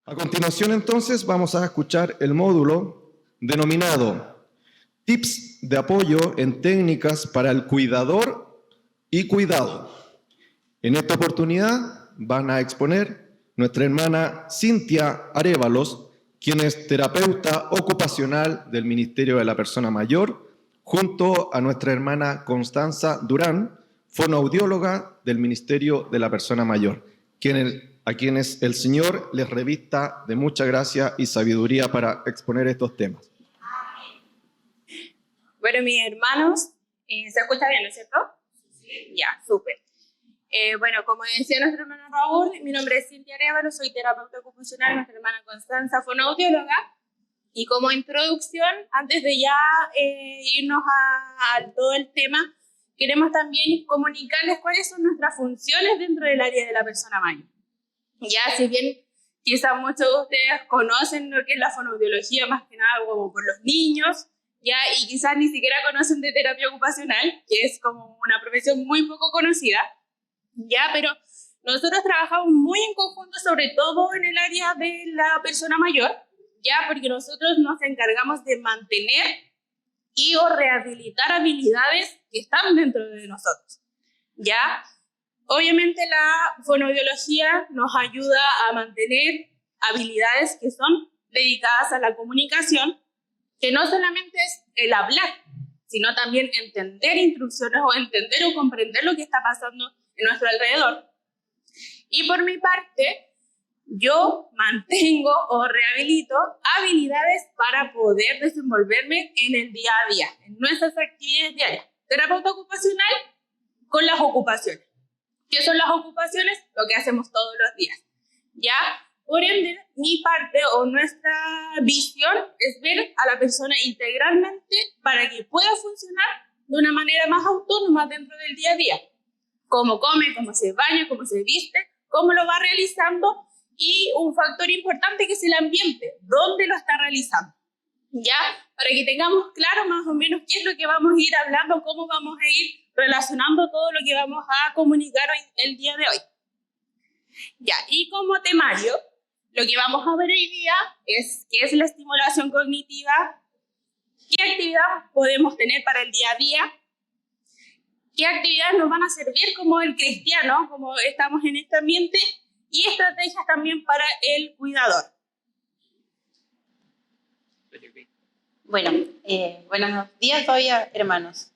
A continuación, entonces, vamos a escuchar el módulo denominado Tips de apoyo en técnicas para el cuidador y cuidado. En esta oportunidad van a exponer nuestra hermana Cintia Arévalos, quien es terapeuta ocupacional del Ministerio de la Persona Mayor, junto a nuestra hermana Constanza Durán, fonoaudióloga del Ministerio de la Persona Mayor, a quienes el Señor les revista de mucha gracia y sabiduría para exponer estos temas. Bueno, mis hermanos, ¿se escucha bien, no es cierto? Sí. Ya, súper. Bueno, como decía nuestro hermano Raúl, mi nombre es Cintia Arévalo, soy terapeuta ocupacional, nuestra hermana Constanza, fonoaudióloga. Y como introducción, antes de ya irnos a todo el tema, queremos también comunicarles cuáles son nuestras funciones dentro del área de la persona mayor. Ya, si bien quizás muchos de ustedes conocen lo que es la fonoaudiología, más que nada como por los niños, ya, y quizás ni siquiera conocen de terapia ocupacional, que es como una profesión muy poco conocida, ya, pero nosotros trabajamos muy en conjunto, sobre todo en el área de la persona mayor, ya, porque nosotros nos encargamos de mantener y o rehabilitar habilidades que están dentro de nosotros, ya. Obviamente la fonoaudiología nos ayuda a mantener habilidades que son dedicadas a la comunicación, que no solamente es el hablar, sino también entender instrucciones o entender o comprender lo que está pasando en nuestro alrededor. Y por mi parte, yo mantengo o rehabilito habilidades para poder desenvolverme en el día a día, en nuestras actividades diarias. Terapeuta ocupacional con las ocupaciones. ¿Qué son las ocupaciones? Lo que hacemos todos los días, ¿ya? Por ende, mi parte o nuestra visión es ver a la persona integralmente para que pueda funcionar de una manera más autónoma dentro del día a día. Cómo come, cómo se baña, cómo se viste, cómo lo va realizando y un factor importante que es el ambiente, dónde lo está realizando, ¿ya? Para que tengamos claro más o menos qué es lo que vamos a ir hablando, cómo vamos a ir relacionando todo lo que vamos a comunicar hoy, el día de hoy. Ya, y como temario, lo que vamos a ver hoy día es qué es la estimulación cognitiva, qué actividades podemos tener para el día a día, qué actividades nos van a servir como el cristiano, como estamos en este ambiente, y estrategias también para el cuidador. Bueno, buenos días todavía, hermanos.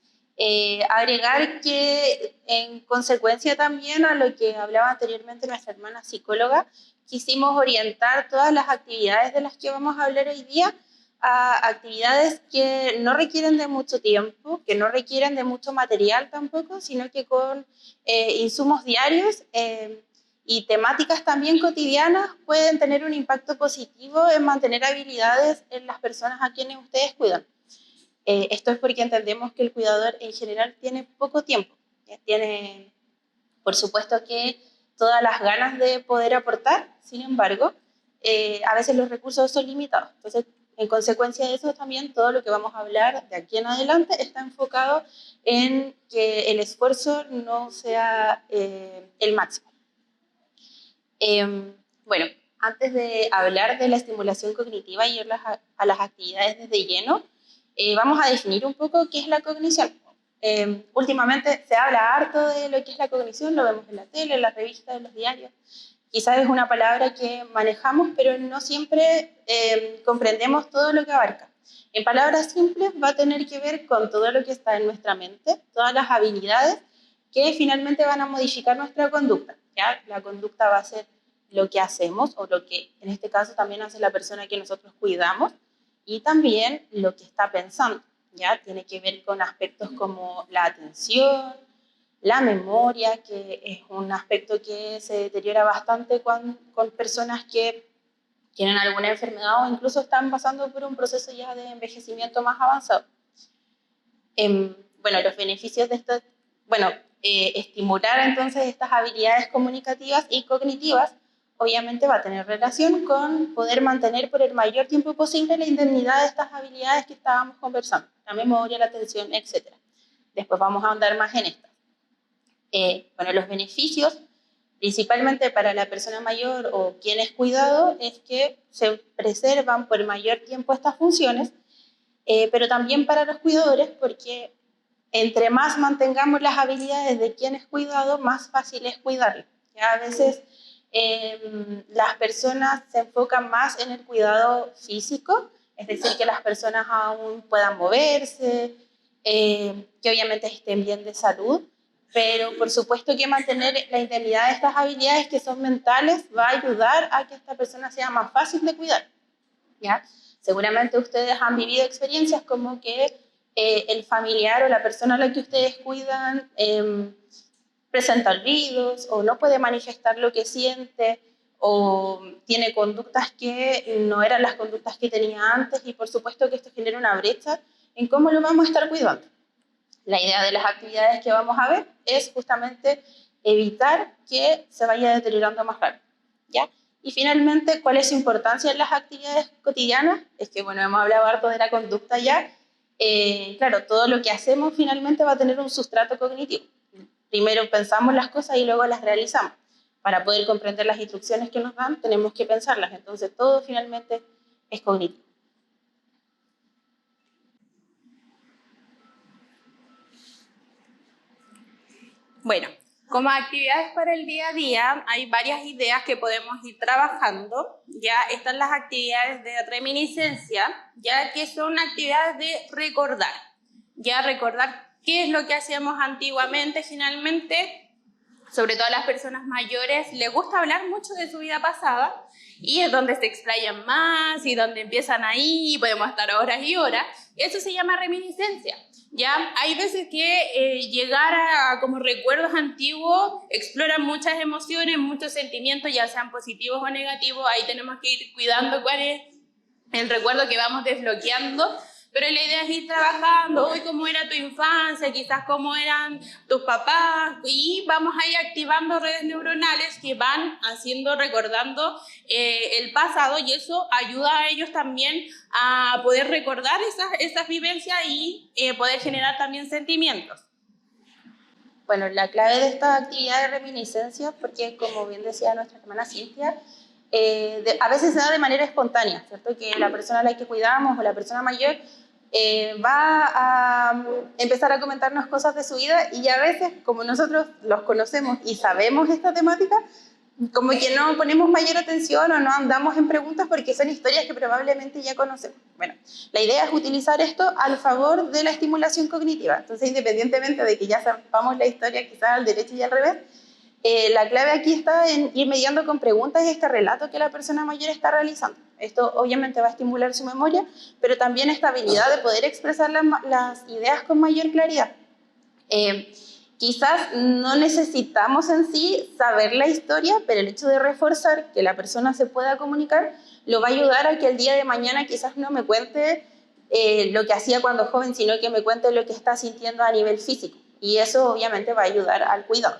Agregar que en consecuencia también a lo que hablaba anteriormente nuestra hermana psicóloga, quisimos orientar todas las actividades de las que vamos a hablar hoy día a actividades que no requieren de mucho tiempo, que no requieren de mucho material tampoco, sino que con insumos diarios y temáticas también cotidianas pueden tener un impacto positivo en mantener habilidades en las personas a quienes ustedes cuidan. Esto es porque entendemos que el cuidador en general tiene poco tiempo, tiene, por supuesto, que todas las ganas de poder aportar, sin embargo, a veces los recursos son limitados. Entonces, en consecuencia de eso también todo lo que vamos a hablar de aquí en adelante está enfocado en que el esfuerzo no sea el máximo. Bueno, antes de hablar de la estimulación cognitiva y ir a las actividades desde lleno, vamos a definir un poco qué es la cognición. Últimamente se habla harto de lo que es la cognición, lo vemos en la tele, en las revistas, en los diarios. Quizás es una palabra que manejamos, pero no siempre comprendemos todo lo que abarca. En palabras simples, va a tener que ver con todo lo que está en nuestra mente, todas las habilidades que finalmente van a modificar nuestra conducta, ¿ya? La conducta va a ser lo que hacemos o lo que en este caso también hace la persona que nosotros cuidamos y también lo que está pensando, ¿ya? Tiene que ver con aspectos como la atención, la memoria, que es un aspecto que se deteriora bastante con personas que tienen alguna enfermedad o incluso están pasando por un proceso ya de envejecimiento más avanzado. Bueno, los beneficios de esto, estimular entonces estas habilidades comunicativas y cognitivas obviamente va a tener relación con poder mantener por el mayor tiempo posible la indemnidad de estas habilidades que estábamos conversando, la memoria, la atención, etc. Después vamos a ahondar más en estas. Bueno, los beneficios principalmente para la persona mayor o quien es cuidado, es que se preservan por mayor tiempo estas funciones, pero también para los cuidadores, porque entre más mantengamos las habilidades de quien es cuidado, más fácil es cuidarlo. ¿Ya? A veces las personas se enfocan más en el cuidado físico, es decir, que las personas aún puedan moverse, que obviamente estén bien de salud, pero por supuesto que mantener la integridad de estas habilidades que son mentales va a ayudar a que esta persona sea más fácil de cuidar. ¿Ya? Seguramente ustedes han vivido experiencias como que el familiar o la persona a la que ustedes cuidan presenta olvidos o no puede manifestar lo que siente o tiene conductas que no eran las conductas que tenía antes, y por supuesto que esto genera una brecha en cómo lo vamos a estar cuidando. La idea de las actividades que vamos a ver es justamente evitar que se vaya deteriorando más rápido, ¿ya? Y finalmente, ¿cuál es su importancia en las actividades cotidianas? Es que, bueno, hemos hablado harto de la conducta ya. Claro, todo lo que hacemos finalmente va a tener un sustrato cognitivo. Primero pensamos las cosas y luego las realizamos. Para poder comprender las instrucciones que nos dan, tenemos que pensarlas. Entonces, todo finalmente es cognitivo. Bueno, como actividades para el día a día, hay varias ideas que podemos ir trabajando. Ya están las actividades de reminiscencia, ya que son actividades de recordar. Ya recordar qué es lo que hacíamos antiguamente. Finalmente, sobre todo a las personas mayores, les gusta hablar mucho de su vida pasada, y es donde se explayan más y donde empiezan ahí, y podemos estar horas y horas. Eso se llama reminiscencia. ¿Ya? Hay veces que llegar a como recuerdos antiguos exploran muchas emociones, muchos sentimientos, ya sean positivos o negativos. Ahí tenemos que ir cuidando cuál es el recuerdo que vamos desbloqueando, pero la idea es ir trabajando, hoy cómo era tu infancia, quizás cómo eran tus papás, y vamos a ir activando redes neuronales que van recordando el pasado, y eso ayuda a ellos también a poder recordar esas vivencias y poder generar también sentimientos. Bueno, la clave de esta actividad de reminiscencia, porque como bien decía nuestra hermana Cintia, a veces se da de manera espontánea, ¿cierto? Que la persona a la que cuidamos o la persona mayor va a empezar a comentarnos cosas de su vida, y a veces, como nosotros los conocemos y sabemos esta temática, como que no ponemos mayor atención o no andamos en preguntas porque son historias que probablemente ya conocemos. Bueno, la idea es utilizar esto al favor de la estimulación cognitiva. Entonces, independientemente de que ya sepamos la historia quizás al derecho y al revés, la clave aquí está en ir mediando con preguntas este relato que la persona mayor está realizando. Esto obviamente va a estimular su memoria, pero también esta habilidad de poder expresar las ideas con mayor claridad. Quizás no necesitamos en sí saber la historia, pero el hecho de reforzar que la persona se pueda comunicar lo va a ayudar a que el día de mañana quizás no me cuente lo que hacía cuando joven, sino que me cuente lo que está sintiendo a nivel físico. Y eso obviamente va a ayudar al cuidado.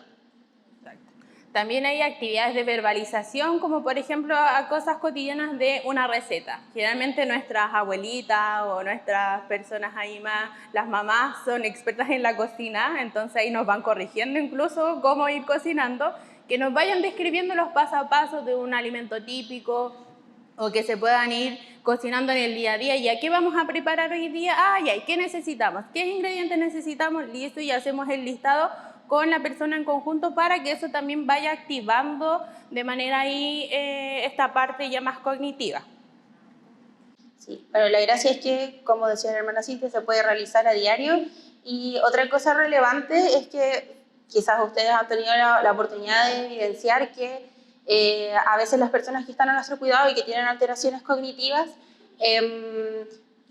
También hay actividades de verbalización, como por ejemplo a cosas cotidianas de una receta. Generalmente nuestras abuelitas o nuestras personas ahí más, las mamás, son expertas en la cocina, entonces ahí nos van corrigiendo incluso cómo ir cocinando, que nos vayan describiendo los pasos a paso de un alimento típico, o que se puedan ir cocinando en el día a día. ¿Y a qué vamos a preparar hoy día? ¿Qué necesitamos? ¿Qué ingredientes necesitamos? Listo, y hacemos el listado con la persona en conjunto para que eso también vaya activando de manera ahí esta parte ya más cognitiva. Sí, bueno, la gracia es que, como decía la hermana Cintia, se puede realizar a diario. Y otra cosa relevante es que quizás ustedes han tenido la oportunidad de evidenciar que a veces las personas que están a nuestro cuidado y que tienen alteraciones cognitivas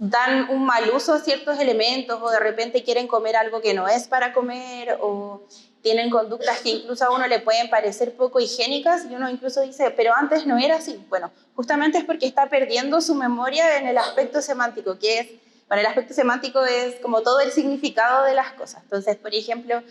dan un mal uso a ciertos elementos, o de repente quieren comer algo que no es para comer, o tienen conductas que incluso a uno le pueden parecer poco higiénicas, y uno incluso dice, pero antes no era así. Bueno, justamente es porque está perdiendo su memoria en el aspecto semántico, que es, bueno, el aspecto semántico es como todo el significado de las cosas. Entonces, por ejemplo,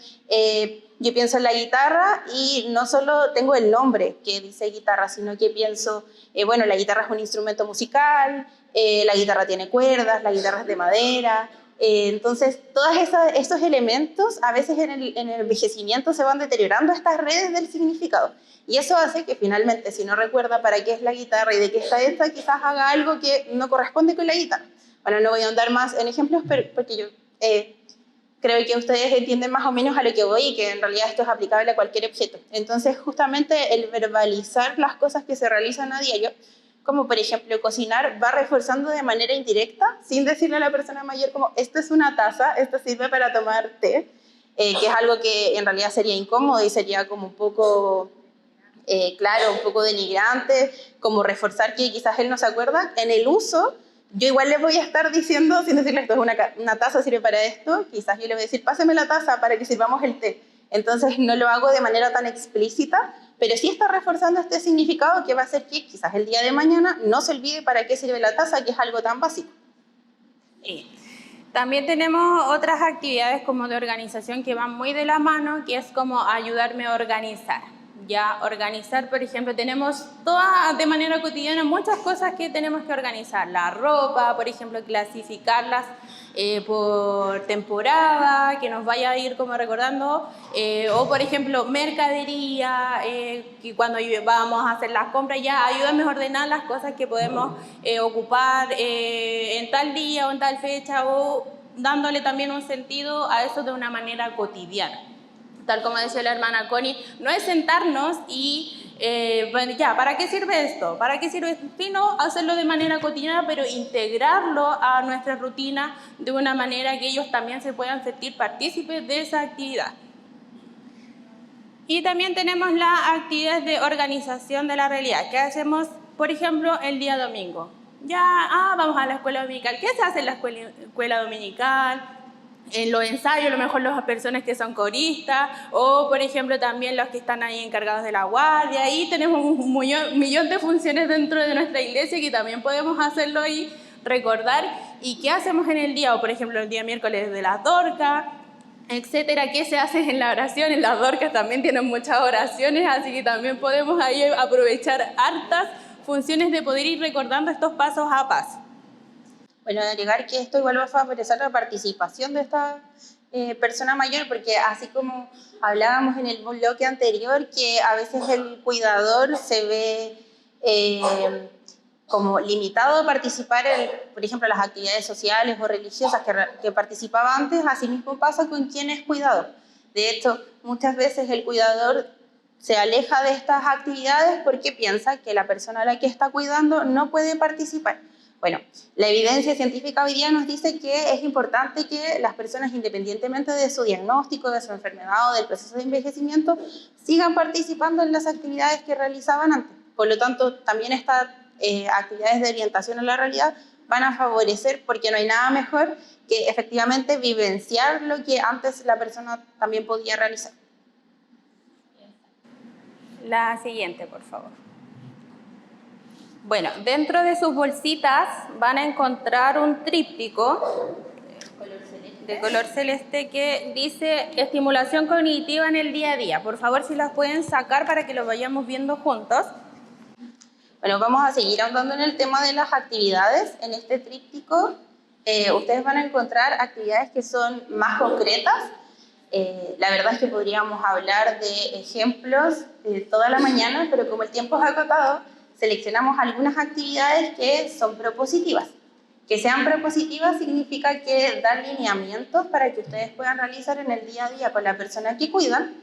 yo pienso en la guitarra y no solo tengo el nombre que dice guitarra, sino que pienso, la guitarra es un instrumento musical, la guitarra tiene cuerdas, la guitarra es de madera, Entonces, todos estos elementos, a veces en el envejecimiento se van deteriorando estas redes del significado. Y eso hace que finalmente, si no recuerda para qué es la guitarra y de qué está esta, quizás haga algo que no corresponde con la guitarra. Bueno, no voy a andar más en ejemplos, pero porque yo creo que ustedes entienden más o menos a lo que voy y que en realidad esto es aplicable a cualquier objeto. Entonces, justamente el verbalizar las cosas que se realizan a diario, como por ejemplo cocinar, va reforzando de manera indirecta, sin decirle a la persona mayor como, esto es una taza, esto sirve para tomar té, que es algo que en realidad sería incómodo y sería como un poco, claro, un poco denigrante, como reforzar que quizás él no se acuerda. En el uso, yo igual le voy a estar diciendo, sin decirle esto es una taza, sirve para esto, quizás yo le voy a decir, páseme la taza para que sirvamos el té. Entonces no lo hago de manera tan explícita, pero sí está reforzando este significado que va a hacer que quizás el día de mañana no se olvide para qué sirve la taza, que es algo tan básico. También tenemos otras actividades como de organización que van muy de la mano, que es como ayudarme a organizar. Ya organizar, por ejemplo, tenemos todas de manera cotidiana muchas cosas que tenemos que organizar. La ropa, por ejemplo, clasificarlas por temporada, que nos vaya a ir como recordando, o por ejemplo, mercadería, que cuando vamos a hacer las compras ya ayúdame a ordenar las cosas que podemos ocupar en tal día o en tal fecha, o dándole también un sentido a eso de una manera cotidiana. Tal como decía la hermana Connie, no es sentarnos y, bueno, ya, ¿para qué sirve esto? ¿Para qué sirve esto? Sino hacerlo de manera cotidiana, pero integrarlo a nuestra rutina de una manera que ellos también se puedan sentir partícipes de esa actividad. Y también tenemos las actividades de organización de la realidad, que hacemos, por ejemplo, el día domingo. Ya, vamos a la escuela dominical. ¿Qué se hace en la escuela dominical? En los ensayos, a lo mejor las personas que son coristas, o por ejemplo también los que están ahí encargados de la guardia. Ahí tenemos un millón de funciones dentro de nuestra iglesia que también podemos hacerlo y recordar. ¿Y qué hacemos en el día? O por ejemplo el día miércoles de las dorcas, etcétera. ¿Qué se hace en la oración? En las dorcas también tienen muchas oraciones, así que también podemos ahí aprovechar hartas funciones de poder ir recordando estos pasos a paso. Bueno, agregar que esto igual va a favorecer la participación de esta persona mayor, porque así como hablábamos en el bloque anterior, que a veces el cuidador se ve como limitado a participar en, por ejemplo, las actividades sociales o religiosas que participaba antes, así mismo pasa con quien es cuidador. De hecho, muchas veces el cuidador se aleja de estas actividades porque piensa que la persona a la que está cuidando no puede participar. Bueno, la evidencia científica hoy día nos dice que es importante que las personas, independientemente de su diagnóstico, de su enfermedad o del proceso de envejecimiento, sigan participando en las actividades que realizaban antes. Por lo tanto, también estas actividades de orientación a la realidad van a favorecer, porque no hay nada mejor que efectivamente vivenciar lo que antes la persona también podía realizar. La siguiente, por favor. Bueno, dentro de sus bolsitas van a encontrar un tríptico de color celeste que dice estimulación cognitiva en el día a día. Por favor, si las pueden sacar para que lo vayamos viendo juntos. Bueno, vamos a seguir ahondando en el tema de las actividades. En este tríptico ustedes van a encontrar actividades que son más concretas. La verdad es que podríamos hablar de ejemplos toda la mañana, pero como el tiempo es acotado, seleccionamos algunas actividades que son propositivas. Que sean propositivas significa que dan lineamientos para que ustedes puedan realizar en el día a día con la persona que cuidan.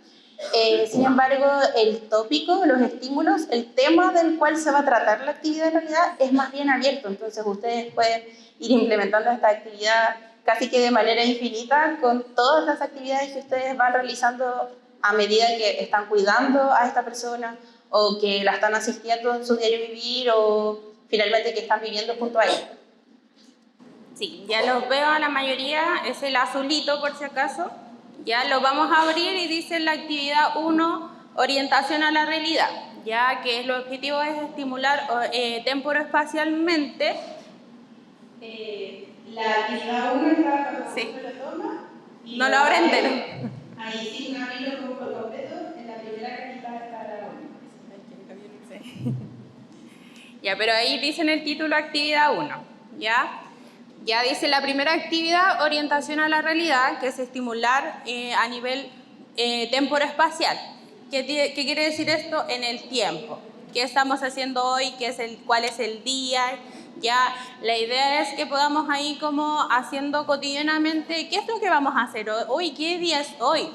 Sin embargo, el tópico, los estímulos, el tema del cual se va a tratar la actividad en realidad es más bien abierto. Entonces ustedes pueden ir implementando esta actividad casi que de manera infinita con todas las actividades que ustedes van realizando a medida que están cuidando a esta persona o que la están asistiendo en su diario vivir o finalmente que están viviendo junto a ella. Sí, ya los veo a la mayoría, es el azulito por si acaso. Ya lo vamos a abrir y dice la actividad 1, orientación a la realidad, ya que el objetivo es estimular temporoespacialmente. La actividad 1 está Sí. lo toma y No lo abren entero. Ahí sí, un abrirlo por completo, en la primera cajita está la 1. Ya, pero ahí dicen el título actividad 1, ¿ya? Ya dice la primera actividad, orientación a la realidad, que es estimular a nivel temporoespacial. ¿Qué quiere decir esto? En el tiempo. ¿Qué estamos haciendo hoy? ¿Cuál es el día? Ya, la idea es que podamos ahí como haciendo cotidianamente, ¿qué es lo que vamos a hacer hoy? ¿Qué día es hoy?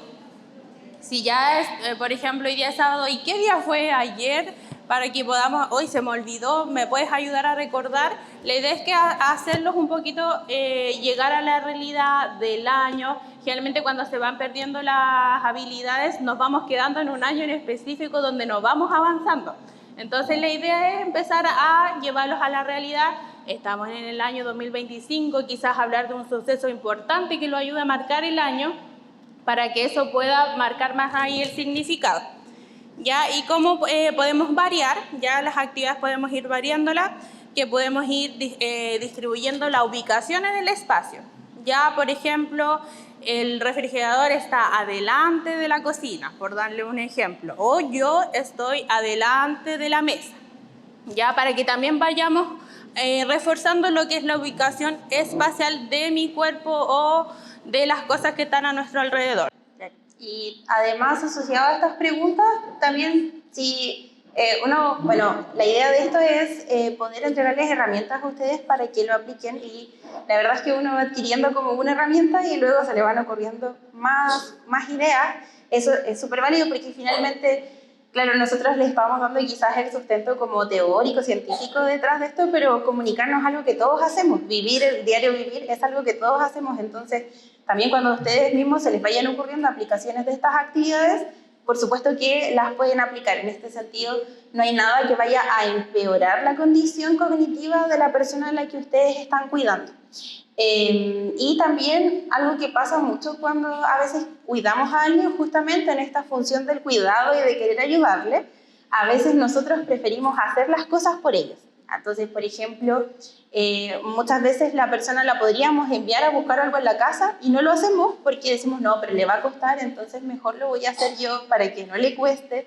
Si ya es, por ejemplo, hoy día es sábado, ¿y qué día fue ayer? Para que podamos, hoy se me olvidó, ¿me puedes ayudar a recordar? La idea es que hacerlos un poquito, llegar a la realidad del año. Generalmente cuando se van perdiendo las habilidades, nos vamos quedando en un año en específico donde nos vamos avanzando. Entonces la idea es empezar a llevarlos a la realidad. Estamos en el año 2025, quizás hablar de un suceso importante que lo ayude a marcar el año para que eso pueda marcar más ahí el significado. ¿Ya? Y cómo podemos variar, ya las actividades podemos ir variándolas, que podemos ir distribuyendo la ubicación en el espacio. Ya, por ejemplo, el refrigerador está adelante de la cocina, por darle un ejemplo, o yo estoy adelante de la mesa, ya, para que también vayamos reforzando lo que es la ubicación espacial de mi cuerpo o de las cosas que están a nuestro alrededor. Y además, asociado a estas preguntas, también si la idea de esto es poder entregarles herramientas a ustedes para que lo apliquen, y la verdad es que uno va adquiriendo como una herramienta y luego se le van ocurriendo más ideas. Eso es súper válido porque finalmente, claro, nosotros les vamos dando quizás el sustento como teórico, científico detrás de esto, pero comunicarnos es algo que todos hacemos, vivir el diario vivir es algo que todos hacemos. Entonces también cuando a ustedes mismos se les vayan ocurriendo aplicaciones de estas actividades, por supuesto que las pueden aplicar. En este sentido, no hay nada que vaya a empeorar la condición cognitiva de la persona a la que ustedes están cuidando. Y también algo que pasa mucho cuando a veces cuidamos a alguien, justamente en esta función del cuidado y de querer ayudarle, a veces nosotros preferimos hacer las cosas por ellos. Entonces, por ejemplo, muchas veces la persona la podríamos enviar a buscar algo en la casa y no lo hacemos porque decimos, no, pero le va a costar, entonces mejor lo voy a hacer yo para que no le cueste.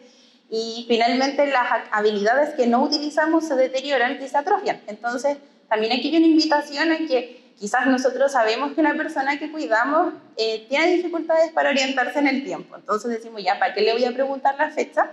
Y finalmente las habilidades que no utilizamos se deterioran y se atrofian. Entonces, también aquí hay una invitación a que quizás nosotros sabemos que la persona que cuidamos tiene dificultades para orientarse en el tiempo. Entonces decimos, ya, ¿para qué le voy a preguntar la fecha?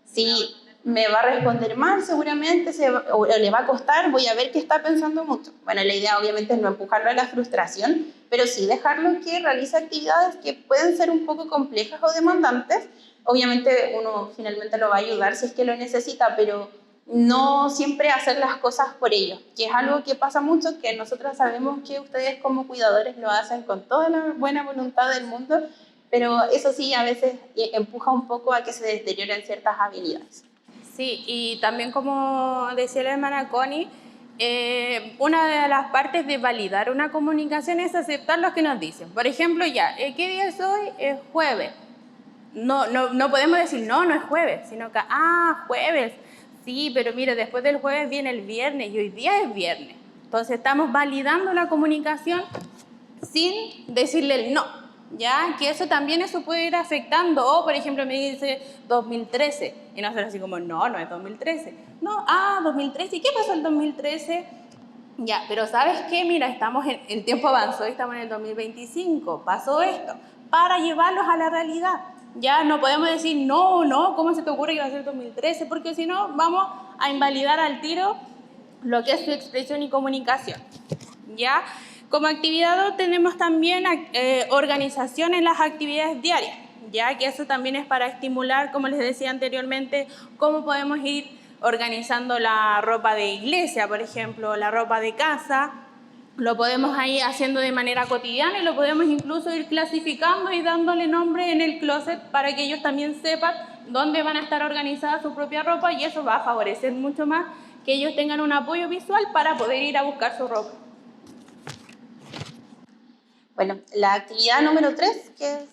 Si me va a responder mal seguramente, o le va a costar, voy a ver que está pensando mucho. Bueno, la idea obviamente es no empujarlo a la frustración, pero sí dejarlo que realice actividades que pueden ser un poco complejas o demandantes. Obviamente uno finalmente lo va a ayudar si es que lo necesita, pero no siempre hacer las cosas por ellos, que es algo que pasa mucho, que nosotros sabemos que ustedes como cuidadores lo hacen con toda la buena voluntad del mundo, pero eso sí a veces empuja un poco a que se deterioren ciertas habilidades. Sí, y también como decía la hermana Connie, una de las partes de validar una comunicación es aceptar lo que nos dicen. Por ejemplo, ya, ¿qué día es hoy? Es jueves. No podemos decir, no es jueves, sino que, jueves. Sí, pero mire, después del jueves viene el viernes y hoy día es viernes. Entonces estamos validando la comunicación sin decirle el no, ¿ya? Que eso también puede ir afectando. O, por ejemplo, me dice 2013 y nosotros así como, no es 2013. No, 2013, ¿y qué pasó el 2013? Ya, pero ¿sabes qué? Mira, el tiempo avanzó y estamos en el 2025, pasó esto, para llevarlos a la realidad. Ya no podemos decir, no, ¿cómo se te ocurre que va a ser 2013? Porque si no, vamos a invalidar al tiro lo que es su expresión y comunicación. ¿Ya? Como actividad tenemos también organización en las actividades diarias, ya que eso también es para estimular, como les decía anteriormente, cómo podemos ir organizando la ropa de iglesia, por ejemplo, la ropa de casa. Lo podemos ir haciendo de manera cotidiana y lo podemos incluso ir clasificando y dándole nombre en el closet para que ellos también sepan dónde van a estar organizada su propia ropa, y eso va a favorecer mucho más que ellos tengan un apoyo visual para poder ir a buscar su ropa. Bueno, la actividad número 3, que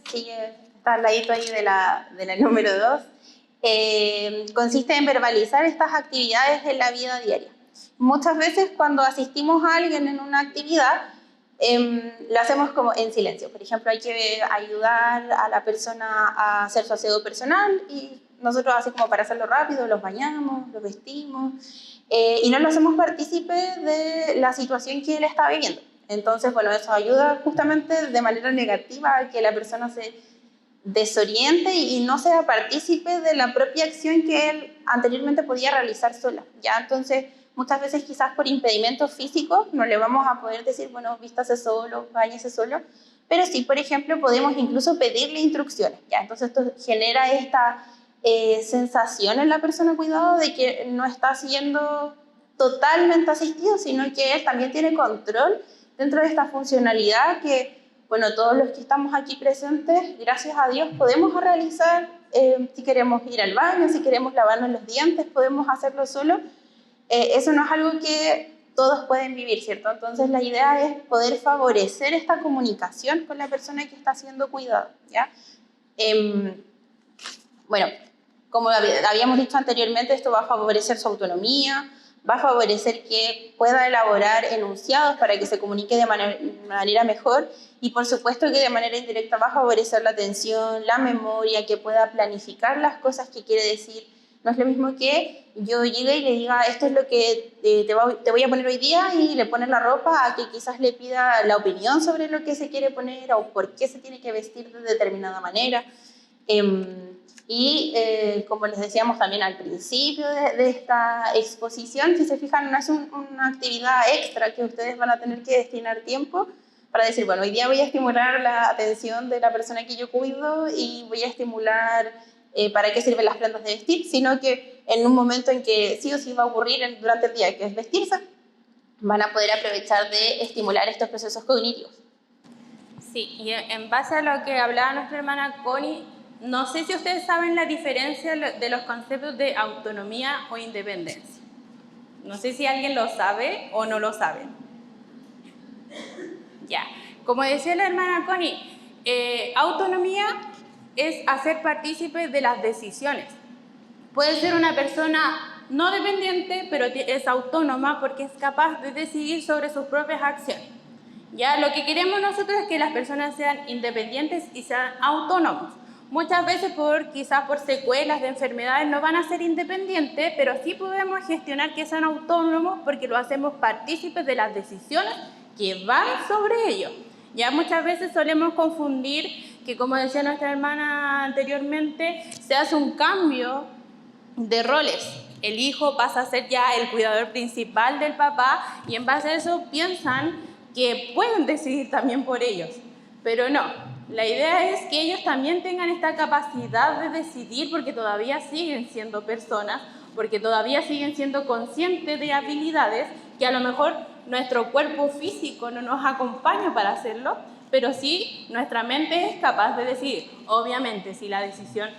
está al ladito ahí de la número 2, consiste en verbalizar estas actividades en la vida diaria. Muchas veces cuando asistimos a alguien en una actividad, lo hacemos como en silencio. Por ejemplo, hay que ayudar a la persona a hacer su aseo personal y nosotros, así como para hacerlo rápido, los bañamos, los vestimos y no lo hacemos partícipe de la situación que él está viviendo. Entonces, bueno, eso ayuda justamente de manera negativa a que la persona se desoriente y no sea partícipe de la propia acción que él anteriormente podía realizar sola, ¿ya? Entonces, muchas veces quizás por impedimentos físicos no le vamos a poder decir, bueno, vístase solo, báñese solo, pero sí, por ejemplo, podemos incluso pedirle instrucciones, ¿ya? Entonces, esto genera esta sensación en la persona cuidado de que no está siendo totalmente asistido, sino que él también tiene control dentro de esta funcionalidad que, bueno, todos los que estamos aquí presentes, gracias a Dios, podemos realizar, si queremos ir al baño, si queremos lavarnos los dientes, podemos hacerlo solo. Eso no es algo que todos pueden vivir, ¿cierto? Entonces la idea es poder favorecer esta comunicación con la persona que está siendo cuidada, ¿ya? Bueno, como habíamos dicho anteriormente, esto va a favorecer su autonomía, va a favorecer que pueda elaborar enunciados para que se comunique de manera mejor y por supuesto que de manera indirecta va a favorecer la atención, la memoria, que pueda planificar las cosas que quiere decir. No es lo mismo que yo llegue y le diga esto es lo que te voy a poner hoy día y le pones la ropa, a que quizás le pida la opinión sobre lo que se quiere poner o por qué se tiene que vestir de determinada manera. Como les decíamos también al principio de esta exposición, si se fijan, no es una actividad extra que ustedes van a tener que destinar tiempo para decir, bueno, hoy día voy a estimular la atención de la persona que yo cuido y voy a estimular para qué sirven las prendas de vestir, sino que en un momento en que sí o sí va a ocurrir durante el día, que es vestirse, van a poder aprovechar de estimular estos procesos cognitivos. Sí, y en base a lo que hablaba nuestra hermana Connie, no sé si ustedes saben la diferencia de los conceptos de autonomía o independencia. No sé si alguien lo sabe o no lo sabe. Ya, como decía la hermana Connie, autonomía es hacer partícipe de las decisiones. Puede ser una persona no dependiente, pero es autónoma porque es capaz de decidir sobre sus propias acciones. Ya, lo que queremos nosotros es que las personas sean independientes y sean autónomos. Muchas veces quizás por secuelas de enfermedades no van a ser independientes, pero sí podemos gestionar que sean autónomos porque lo hacemos partícipes de las decisiones que van sobre ellos. Ya muchas veces solemos confundir que, como decía nuestra hermana anteriormente, se hace un cambio de roles. El hijo pasa a ser ya el cuidador principal del papá y en base a eso piensan que pueden decidir también por ellos, pero no. La idea es que ellos también tengan esta capacidad de decidir porque todavía siguen siendo personas, porque todavía siguen siendo conscientes de habilidades que a lo mejor nuestro cuerpo físico no nos acompaña para hacerlo, pero sí nuestra mente es capaz de decidir. Obviamente, si la decisión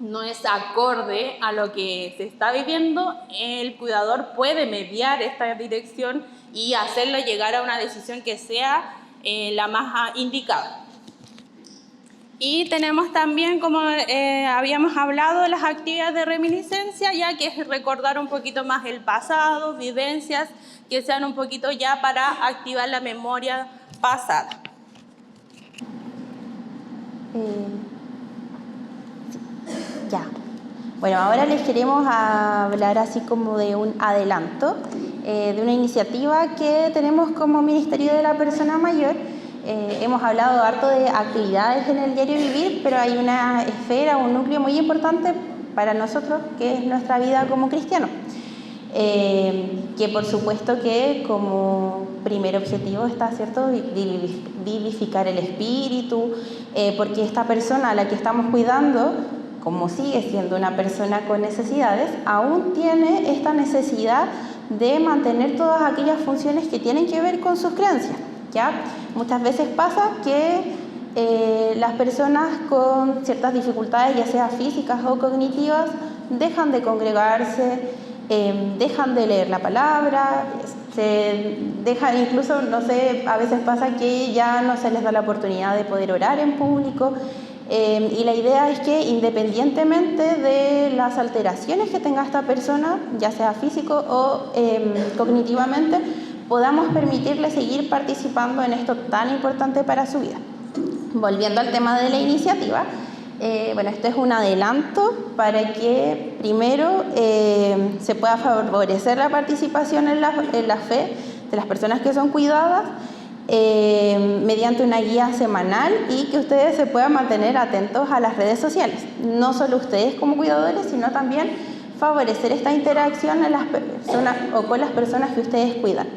no es acorde a lo que se está viviendo, el cuidador puede mediar esta dirección y hacerlo llegar a una decisión que sea la más indicada. Y tenemos también, como habíamos hablado, las actividades de reminiscencia, ya que es recordar un poquito más el pasado, vivencias que sean un poquito ya para activar la memoria pasada. Ya. Bueno, ahora les queremos hablar así como de un adelanto, de una iniciativa que tenemos como Ministerio de la Persona Mayor. Hemos hablado harto de actividades en el diario vivir, pero hay una esfera, un núcleo muy importante para nosotros, que es nuestra vida como cristianos. Que por supuesto que como primer objetivo está, ¿cierto?, vivificar el espíritu, porque esta persona a la que estamos cuidando, como sigue siendo una persona con necesidades, aún tiene esta necesidad de mantener todas aquellas funciones que tienen que ver con sus creencias, ¿ya? Muchas veces pasa que las personas con ciertas dificultades, ya sea físicas o cognitivas, dejan de congregarse, dejan de leer la palabra, incluso, no sé, a veces pasa que ya no se les da la oportunidad de poder orar en público. Y la idea es que independientemente de las alteraciones que tenga esta persona, ya sea físico o cognitivamente, podamos permitirle seguir participando en esto tan importante para su vida. Volviendo al tema de la iniciativa, bueno, esto es un adelanto para que primero se pueda favorecer la participación en la fe de las personas que son cuidadas mediante una guía semanal y que ustedes se puedan mantener atentos a las redes sociales. No solo ustedes como cuidadores, sino también favorecer esta interacción en las personas o con las personas que ustedes cuidan.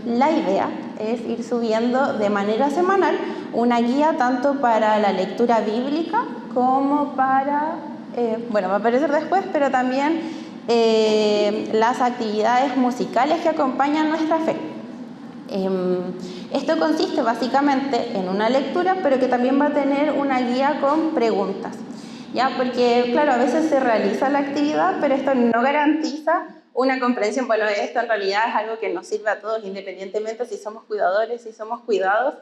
La idea es ir subiendo de manera semanal una guía tanto para la lectura bíblica como para, va a aparecer después, pero también las actividades musicales que acompañan nuestra fe. Esto consiste básicamente en una lectura, pero que también va a tener una guía con preguntas, ¿ya? Porque, claro, a veces se realiza la actividad, pero esto no garantiza una comprensión. Bueno, esto en realidad es algo que nos sirve a todos, independientemente si somos cuidadores, si somos cuidados,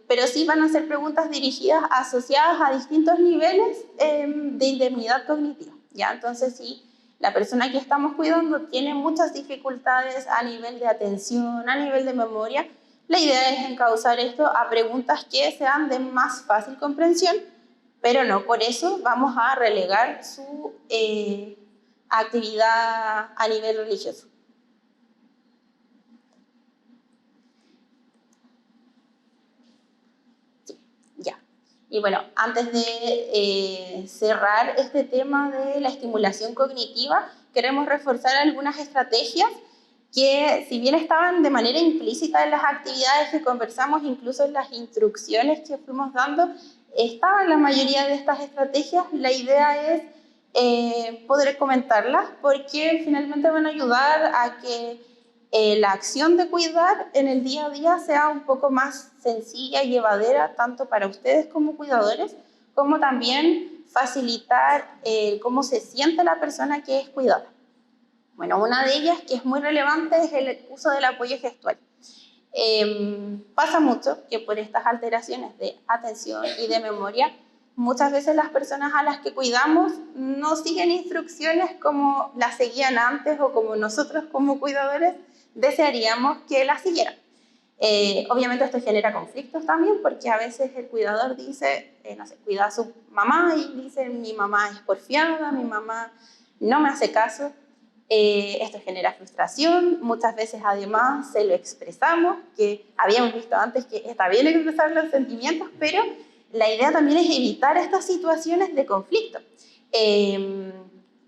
pero sí van a ser preguntas dirigidas, asociadas a distintos niveles de indemnidad cognitiva, ¿ya? Entonces, si la persona que estamos cuidando tiene muchas dificultades a nivel de atención, a nivel de memoria, la idea es encauzar esto a preguntas que sean de más fácil comprensión, pero no por eso vamos a relegar su actividad a nivel religioso. Sí, ya. Y bueno, antes de cerrar este tema de la estimulación cognitiva, queremos reforzar algunas estrategias que, si bien estaban de manera implícita en las actividades que conversamos, incluso en las instrucciones que fuimos dando, estaban la mayoría de estas estrategias. La idea es poder comentarlas porque finalmente van a ayudar a que la acción de cuidar en el día a día sea un poco más sencilla y llevadera, tanto para ustedes como cuidadores, como también facilitar cómo se siente la persona que es cuidada. Bueno, una de ellas que es muy relevante es el uso del apoyo gestual. Pasa mucho que por estas alteraciones de atención y de memoria, muchas veces las personas a las que cuidamos no siguen instrucciones como las seguían antes o como nosotros como cuidadores desearíamos que las siguieran. Obviamente esto genera conflictos también, porque a veces el cuidador dice, cuida a su mamá y dice, mi mamá es porfiada, mi mamá no me hace caso. Esto genera frustración, muchas veces además se lo expresamos, que habíamos visto antes que está bien expresar los sentimientos, pero la idea también es evitar estas situaciones de conflicto,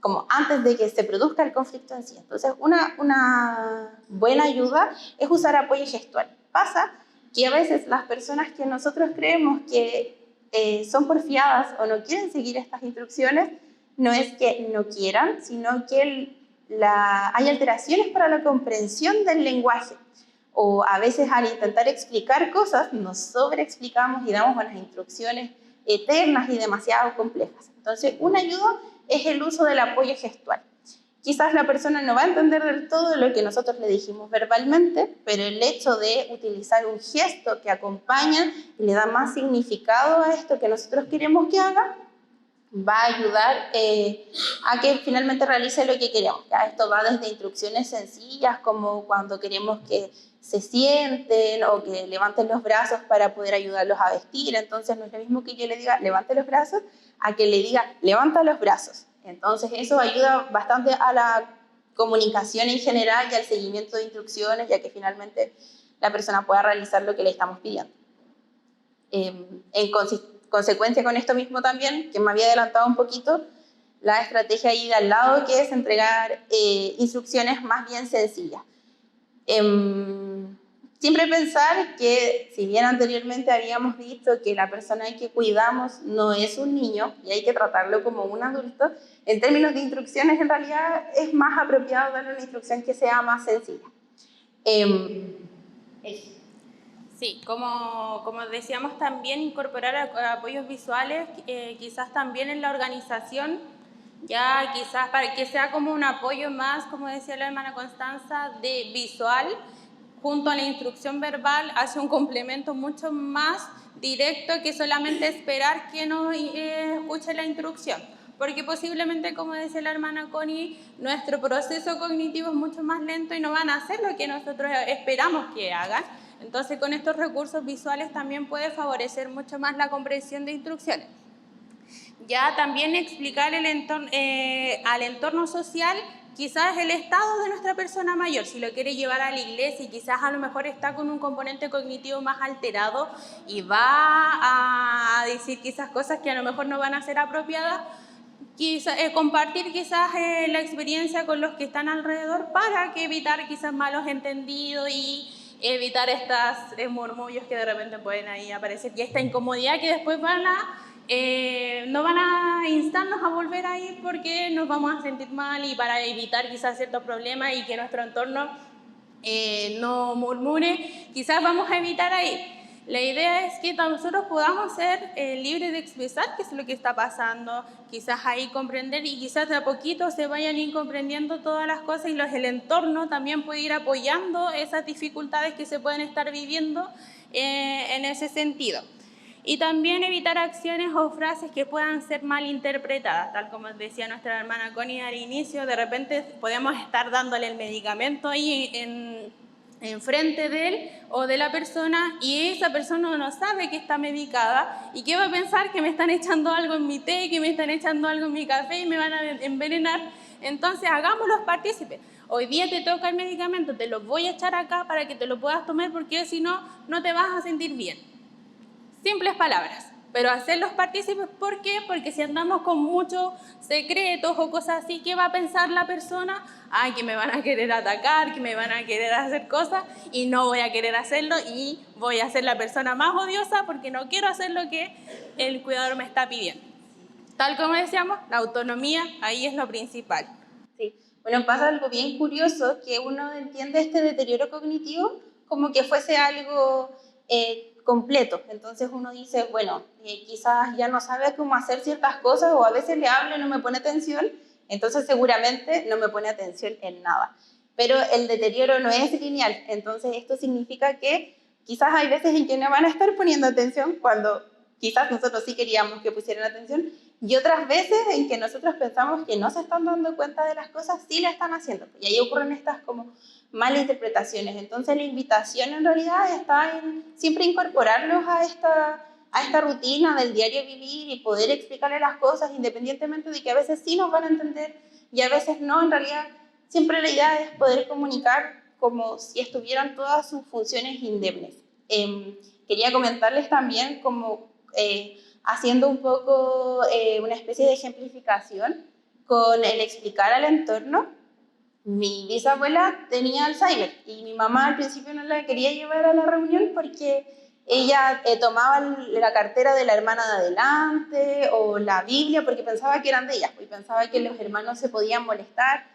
como antes de que se produzca el conflicto en sí. Entonces, una buena ayuda es usar apoyo gestual. Pasa que a veces las personas que nosotros creemos que son porfiadas o no quieren seguir estas instrucciones, no es que no quieran, sino que hay alteraciones para la comprensión del lenguaje, o a veces al intentar explicar cosas nos sobreexplicamos y damos unas instrucciones eternas y demasiado complejas. Entonces, una ayuda es el uso del apoyo gestual. Quizás la persona no va a entender del todo lo que nosotros le dijimos verbalmente, pero el hecho de utilizar un gesto que acompaña y le da más significado a esto que nosotros queremos que haga, va a ayudar a que finalmente realice lo que queremos. ¿Ya? Esto va desde instrucciones sencillas, como cuando queremos que se sienten o que levanten los brazos para poder ayudarlos a vestir. Entonces no es lo mismo que yo le diga levante los brazos a que le diga levanta los brazos. Entonces eso ayuda bastante a la comunicación en general y al seguimiento de instrucciones, ya que finalmente la persona pueda realizar lo que le estamos pidiendo. En consecuencia con esto mismo también, que me había adelantado un poquito, la estrategia ahí de al lado, que es entregar instrucciones más bien sencillas. Siempre pensar que, si bien anteriormente habíamos visto que la persona que cuidamos no es un niño y hay que tratarlo como un adulto, en términos de instrucciones en realidad es más apropiado darle una instrucción que sea más sencilla. Sí, como decíamos también, incorporar apoyos visuales, quizás también en la organización, ya quizás para que sea como un apoyo más, como decía la hermana Constanza, de visual, junto a la instrucción verbal, hace un complemento mucho más directo que solamente esperar que nos escuche la instrucción. Porque posiblemente, como decía la hermana Connie, nuestro proceso cognitivo es mucho más lento y no van a hacer lo que nosotros esperamos que hagan. Entonces, con estos recursos visuales también puede favorecer mucho más la comprensión de instrucciones. Ya también explicar al entorno social quizás el estado de nuestra persona mayor, si lo quiere llevar a la iglesia y quizás a lo mejor está con un componente cognitivo más alterado y va a decir quizás cosas que a lo mejor no van a ser apropiadas, compartir quizás la experiencia con los que están alrededor para que evitar quizás malos entendidos y evitar estos murmullos que de repente pueden ahí aparecer y esta incomodidad que después no van a instarnos a volver a ir porque nos vamos a sentir mal y para evitar quizás ciertos problemas y que nuestro entorno no murmure, quizás vamos a evitar ahí. La idea es que nosotros podamos ser libres de expresar qué es lo que está pasando, quizás ahí comprender y quizás de a poquito se vayan ir comprendiendo todas las cosas y el entorno también puede ir apoyando esas dificultades que se pueden estar viviendo en ese sentido. Y también evitar acciones o frases que puedan ser mal interpretadas, tal como decía nuestra hermana Connie al inicio, de repente podemos estar dándole el medicamento ahí enfrente de él o de la persona y esa persona no sabe que está medicada y que va a pensar que me están echando algo en mi té, que me están echando algo en mi café y me van a envenenar. Entonces hagámoslos partícipes. Hoy día te toca el medicamento, te lo voy a echar acá para que te lo puedas tomar porque si no, no te vas a sentir bien. Simples palabras, pero hacerlos partícipes, ¿por qué? Porque si andamos con muchos secretos o cosas así, ¿qué va a pensar la persona? Ay, que me van a querer atacar, que me van a querer hacer cosas y no voy a querer hacerlo y voy a ser la persona más odiosa porque no quiero hacer lo que el cuidador me está pidiendo. Tal como decíamos, la autonomía ahí es lo principal. Sí. Bueno, pasa algo bien curioso, que uno entiende este deterioro cognitivo como que fuese algo completo. Entonces uno dice, bueno, quizás ya no sabe cómo hacer ciertas cosas o a veces le hablo y no me pone atención, entonces seguramente no me pone atención en nada. Pero el deterioro no es lineal, entonces esto significa que quizás hay veces en que no van a estar poniendo atención cuando quizás nosotros sí queríamos que pusieran atención y otras veces en que nosotros pensamos que no se están dando cuenta de las cosas, sí la están haciendo. Y ahí ocurren estas como malinterpretaciones. Entonces la invitación en realidad está en siempre incorporarlos a esta rutina del diario vivir y poder explicarle las cosas independientemente de que a veces sí nos van a entender y a veces no. En realidad siempre la idea es poder comunicar como si estuvieran todas sus funciones indemnes. Quería comentarles también como haciendo un poco una especie de ejemplificación con el explicar al entorno. Mi bisabuela tenía Alzheimer y mi mamá al principio no la quería llevar a la reunión porque ella tomaba la cartera de la hermana de adelante o la Biblia porque pensaba que eran de ella y pensaba que los hermanos se podían molestar.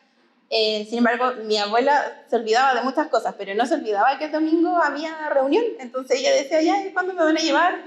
Sin embargo, mi abuela se olvidaba de muchas cosas, pero no se olvidaba que el domingo había reunión. Entonces ella decía, ya, ¿cuándo me van a llevar?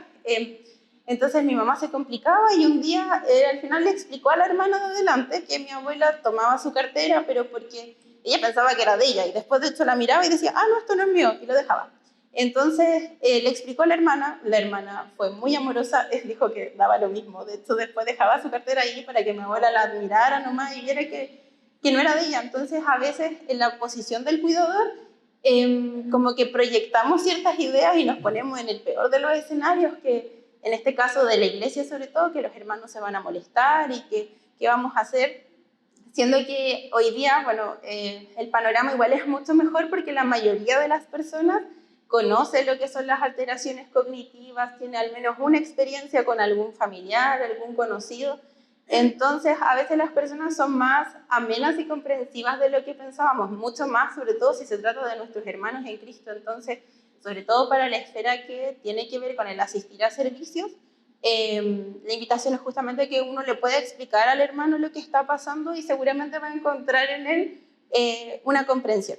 Entonces mi mamá se complicaba y un día al final le explicó a la hermana de adelante que mi abuela tomaba su cartera, pero porque ella pensaba que era de ella y después de hecho la miraba y decía, no, esto no es mío, y lo dejaba. Entonces le explicó a la hermana fue muy amorosa, dijo que daba lo mismo, de hecho después dejaba su cartera ahí para que mi abuela la admirara nomás y viera que no era de ella. Entonces a veces en la posición del cuidador como que proyectamos ciertas ideas y nos ponemos en el peor de los escenarios, que en este caso de la iglesia sobre todo, que los hermanos se van a molestar y que qué vamos a hacer, siendo que hoy día, bueno, el panorama igual es mucho mejor porque la mayoría de las personas conoce lo que son las alteraciones cognitivas, tiene al menos una experiencia con algún familiar, algún conocido. Entonces, a veces las personas son más amenas y comprensivas de lo que pensábamos, mucho más, sobre todo si se trata de nuestros hermanos en Cristo. Entonces, sobre todo para la esfera que tiene que ver con el asistir a servicios, la invitación es justamente que uno le pueda explicar al hermano lo que está pasando y seguramente va a encontrar en él una comprensión.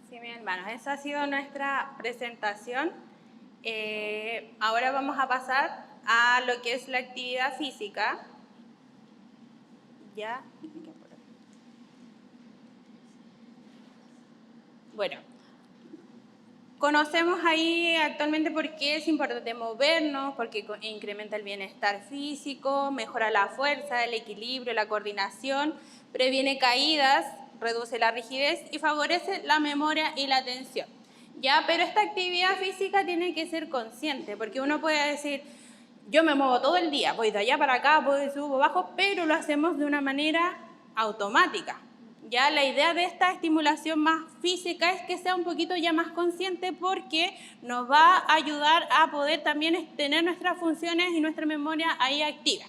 Sí, mis hermanos, esa ha sido nuestra presentación. Ahora vamos a pasar a lo que es la actividad física. ¿Ya? Bueno, conocemos ahí actualmente por qué es importante movernos, porque incrementa el bienestar físico, mejora la fuerza, el equilibrio, la coordinación, previene caídas, reduce la rigidez y favorece la memoria y la atención. ¿Ya? Pero esta actividad física tiene que ser consciente, porque uno puede decir, yo me muevo todo el día, voy de allá para acá, voy subo, bajo, pero lo hacemos de una manera automática. Ya la idea de esta estimulación más física es que sea un poquito ya más consciente porque nos va a ayudar a poder también tener nuestras funciones y nuestra memoria ahí activa.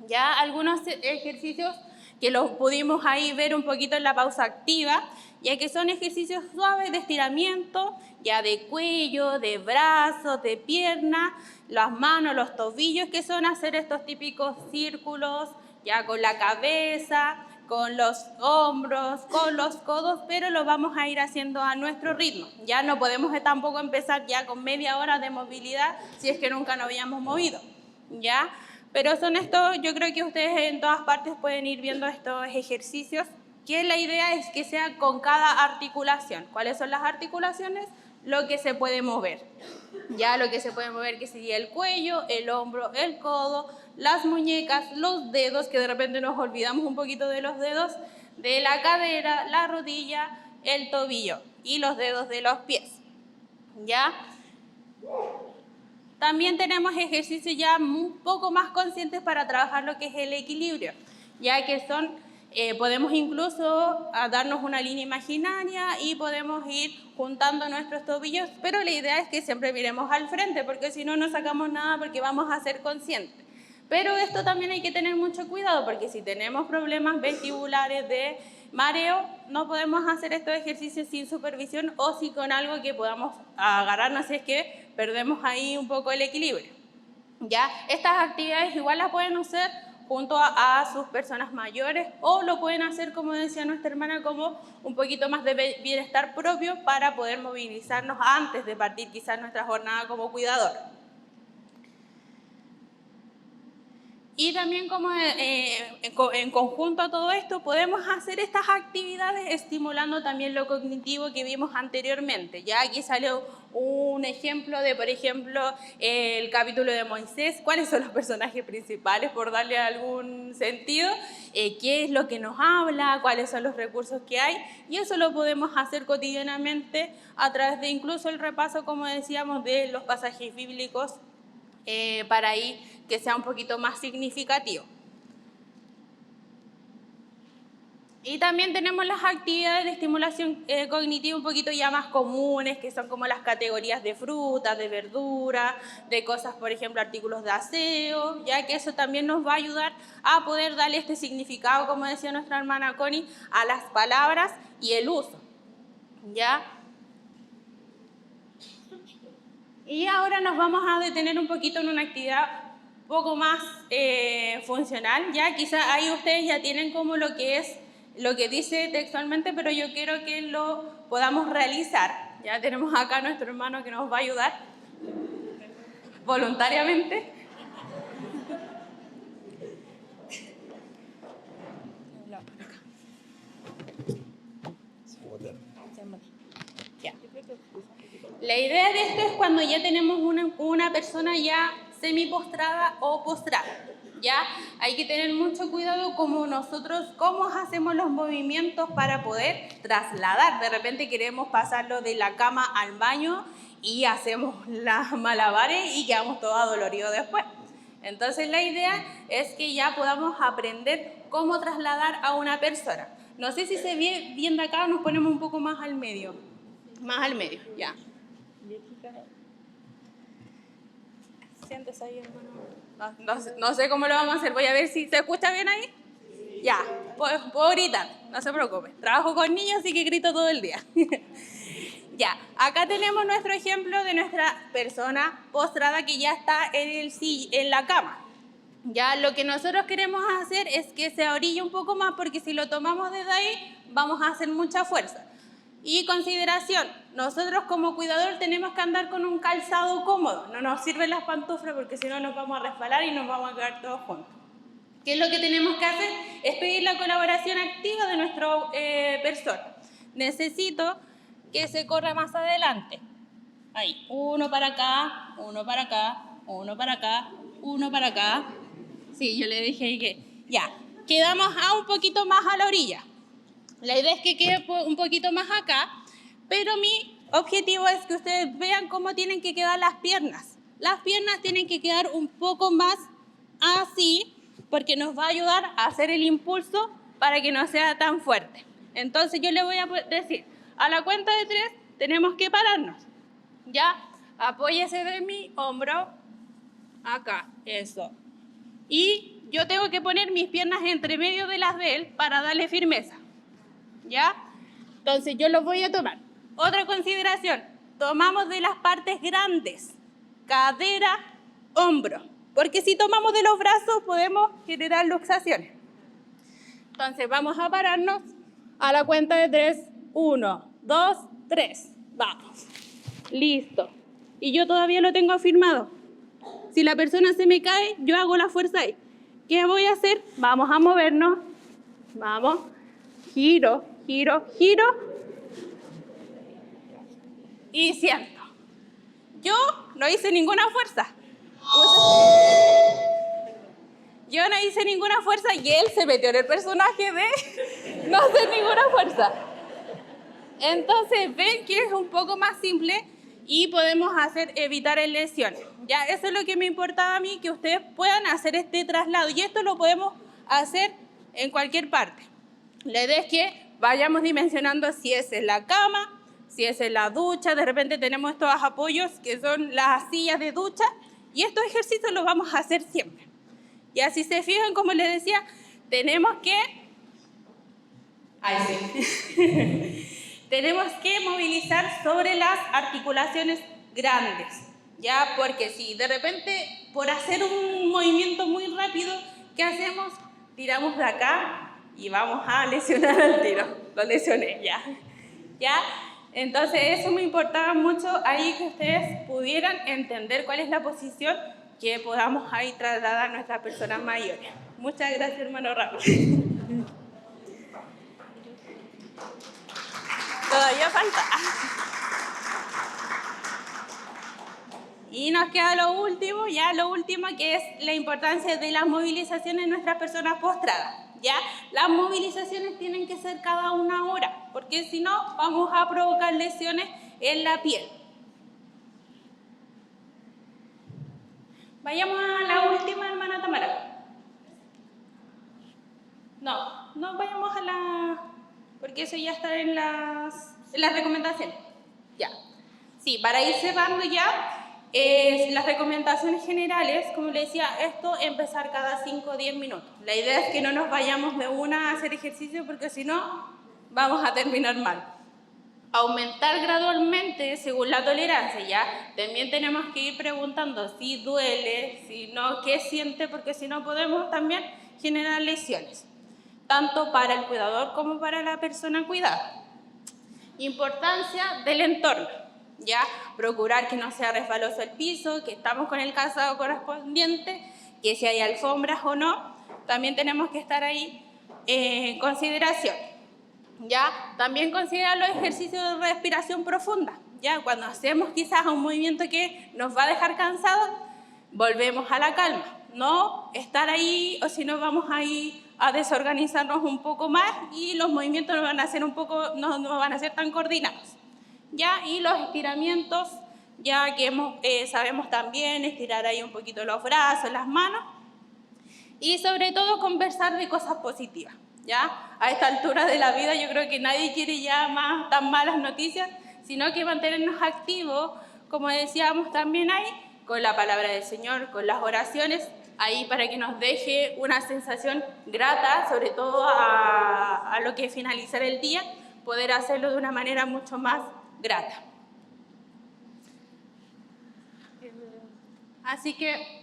Ya algunos ejercicios que los pudimos ahí ver un poquito en la pausa activa, ya que son ejercicios suaves de estiramiento, ya de cuello, de brazos, de pierna, las manos, los tobillos, que son hacer estos típicos círculos, ya con la cabeza, con los hombros, con los codos, pero lo vamos a ir haciendo a nuestro ritmo. Ya no podemos tampoco empezar ya con media hora de movilidad si es que nunca nos habíamos movido, ¿ya? Pero son estos, yo creo que ustedes en todas partes pueden ir viendo estos ejercicios, que la idea es que sea con cada articulación. ¿Cuáles son las articulaciones? Lo que se puede mover. Ya lo que se puede mover, que sería el cuello, el hombro, el codo, las muñecas, los dedos, que de repente nos olvidamos un poquito de los dedos, de la cadera, la rodilla, el tobillo y los dedos de los pies. ¿Ya? También tenemos ejercicios ya un poco más conscientes para trabajar lo que es el equilibrio, ya que son, podemos incluso darnos una línea imaginaria y podemos ir juntando nuestros tobillos, pero la idea es que siempre miremos al frente, porque si no, no sacamos nada porque vamos a ser conscientes. Pero esto también hay que tener mucho cuidado, porque si tenemos problemas vestibulares de mareo, no podemos hacer estos ejercicios sin supervisión o si con algo que podamos agarrarnos, si es que perdemos ahí un poco el equilibrio. ¿Ya? Estas actividades igual las pueden hacer junto a sus personas mayores o lo pueden hacer, como decía nuestra hermana, como un poquito más de bienestar propio para poder movilizarnos antes de partir quizás nuestra jornada como cuidador. Y también como en conjunto a todo esto podemos hacer estas actividades estimulando también lo cognitivo que vimos anteriormente. Ya aquí salió un ejemplo de, por ejemplo, el capítulo de Moisés. ¿Cuáles son los personajes principales, por darle algún sentido? ¿Qué es lo que nos habla? ¿Cuáles son los recursos que hay? Y eso lo podemos hacer cotidianamente a través de incluso el repaso, como decíamos, de los pasajes bíblicos para ahí que sea un poquito más significativo. Y también tenemos las actividades de estimulación cognitiva un poquito ya más comunes, que son como las categorías de frutas, de verduras, de cosas, por ejemplo, artículos de aseo, ya que eso también nos va a ayudar a poder darle este significado, como decía nuestra hermana Connie, a las palabras y el uso, ¿ya? Y ahora nos vamos a detener un poquito en una actividad un poco más funcional, ya quizás ahí ustedes ya tienen como lo que es, lo que dice textualmente, pero yo quiero que lo podamos realizar. Ya tenemos acá a nuestro hermano que nos va a ayudar voluntariamente. La idea de esto es cuando ya tenemos una persona ya semi-postrada o postrada. ¿Ya? Hay que tener mucho cuidado como nosotros, cómo hacemos los movimientos para poder trasladar. De repente queremos pasarlo de la cama al baño y hacemos las malabares y quedamos todos adoloridos después. Entonces la idea es que ya podamos aprender cómo trasladar a una persona. No sé si se ve bien de acá o nos ponemos un poco más al medio. Más al medio, ya. Siéntese ahí, hermano. No sé cómo lo vamos a hacer. Voy a ver si se escucha bien ahí. Sí. Ya, puedo gritar, no se preocupe. Trabajo con niños, así que grito todo el día. Ya, acá tenemos nuestro ejemplo de nuestra persona postrada que ya está en la cama. Ya, lo que nosotros queremos hacer es que se orille un poco más, porque si lo tomamos desde ahí, vamos a hacer mucha fuerza. Y consideración, nosotros como cuidador tenemos que andar con un calzado cómodo. No nos sirven las pantuflas porque si no nos vamos a resbalar y nos vamos a quedar todos juntos. ¿Qué es lo que tenemos que hacer? Es pedir la colaboración activa de nuestra persona. Necesito que se corra más adelante. Ahí, uno para acá, uno para acá, uno para acá, uno para acá. Sí, yo le dije que ya, quedamos un poquito más a la orilla. La idea es que quede un poquito más acá, pero mi objetivo es que ustedes vean cómo tienen que quedar las piernas. Las piernas tienen que quedar un poco más así, porque nos va a ayudar a hacer el impulso para que no sea tan fuerte. Entonces yo le voy a decir, a la cuenta de 3 tenemos que pararnos. ¿Ya? Apóyese de mi hombro. Acá, eso. Y yo tengo que poner mis piernas entre medio de las de él para darle firmeza. ¿Ya? Entonces yo los voy a tomar. Otra consideración, tomamos de las partes grandes, cadera, hombro. Porque si tomamos de los brazos podemos generar luxaciones. Entonces vamos a pararnos a la cuenta de 3. 1, 2, 3. Vamos. Listo. Y yo todavía lo tengo firmado. Si la persona se me cae, yo hago la fuerza ahí. ¿Qué voy a hacer? Vamos a movernos. Vamos. Giro, giro, giro. Y siento. Yo no hice ninguna fuerza. Yo no hice ninguna fuerza y él se metió en el personaje de no hacer ninguna fuerza. Entonces ven que es un poco más simple y podemos evitar lesiones. Ya, eso es lo que me importaba a mí, que ustedes puedan hacer este traslado. Y esto lo podemos hacer en cualquier parte. La idea es que vayamos dimensionando si es en la cama, si es en la ducha. De repente tenemos estos apoyos que son las sillas de ducha. Y estos ejercicios los vamos a hacer siempre. Y así se fijan, como les decía, tenemos que... tenemos que movilizar sobre las articulaciones grandes, ¿ya? Porque si de repente, por hacer un movimiento muy rápido, ¿qué hacemos? Tiramos de acá y vamos a lesionar al tiro. Lo lesioné, ¿ya? Entonces, eso me importaba mucho ahí, que ustedes pudieran entender cuál es la posición que podamos ahí trasladar a nuestras personas mayores. Muchas gracias, hermano Raúl. Todavía falta. Y nos queda lo último, que es la importancia de las movilizaciones en nuestras personas postradas. ¿Ya? Las movilizaciones tienen que ser cada 1 hora, porque si no vamos a provocar lesiones en la piel. Vayamos a la última, hermana Tamara. No vayamos a la... porque eso ya está en las recomendaciones. Ya. Sí, para ir cerrando ya, las recomendaciones generales, como les decía, esto empezar cada 5 o 10 minutos. La idea es que no nos vayamos de una a hacer ejercicio, porque si no, vamos a terminar mal. Aumentar gradualmente según la tolerancia, ¿ya? También tenemos que ir preguntando si duele, si no, qué siente, porque si no podemos también generar lesiones, tanto para el cuidador como para la persona cuidada. Importancia del entorno, ¿ya? Procurar que no sea resbaloso el piso, que estamos con el calzado correspondiente, que si hay alfombras o no, también tenemos que estar ahí en consideración. ¿Ya? También considerar los ejercicios de respiración profunda. ¿Ya? Cuando hacemos quizás un movimiento que nos va a dejar cansados, volvemos a la calma. No estar ahí, o si no vamos ahí a desorganizarnos un poco más y los movimientos no van a ser no van a ser tan coordinados. ¿Ya? Y los estiramientos, ya que sabemos también estirar ahí un poquito los brazos, las manos, y sobre todo conversar de cosas positivas. ¿Ya? A esta altura de la vida yo creo que nadie quiere ya tan malas noticias, sino que mantenernos activos, como decíamos también ahí, con la palabra del Señor, con las oraciones, ahí para que nos deje una sensación grata, sobre todo a lo que es finalizar el día, poder hacerlo de una manera mucho más grata. Así que,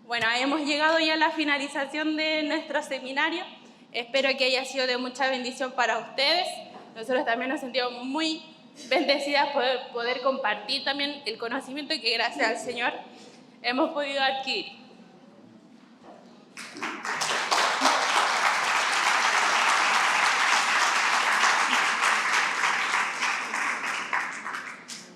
bueno, hemos llegado ya a la finalización de nuestro seminario. Espero que haya sido de mucha bendición para ustedes. Nosotros también nos sentimos muy bendecidas por poder compartir también el conocimiento que gracias al Señor hemos podido adquirir.